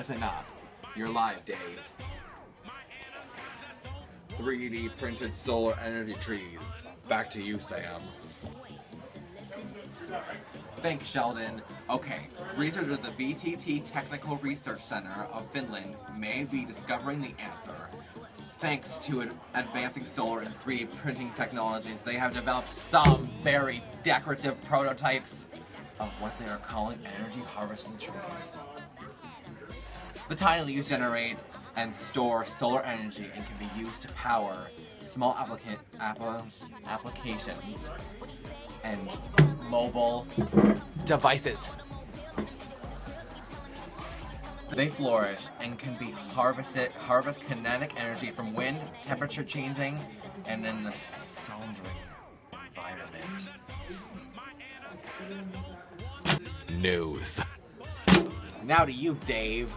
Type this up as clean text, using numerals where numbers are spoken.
Listen up. You're live, Dave. 3D printed solar energy trees. Back to you, Sam. Thanks, Sheldon. Okay, researchers at the VTT Technical Research Center of Finland may be discovering the answer. Thanks to advancing solar and 3D printing technologies, they have developed some very decorative prototypes of what they are calling energy harvesting trees. The tiny leaves generate and store solar energy and can be used to power small applications and mobile devices. They flourish and can be harvest kinetic energy from wind, temperature changing, and in the sounding environment. News. Now to you, Dave.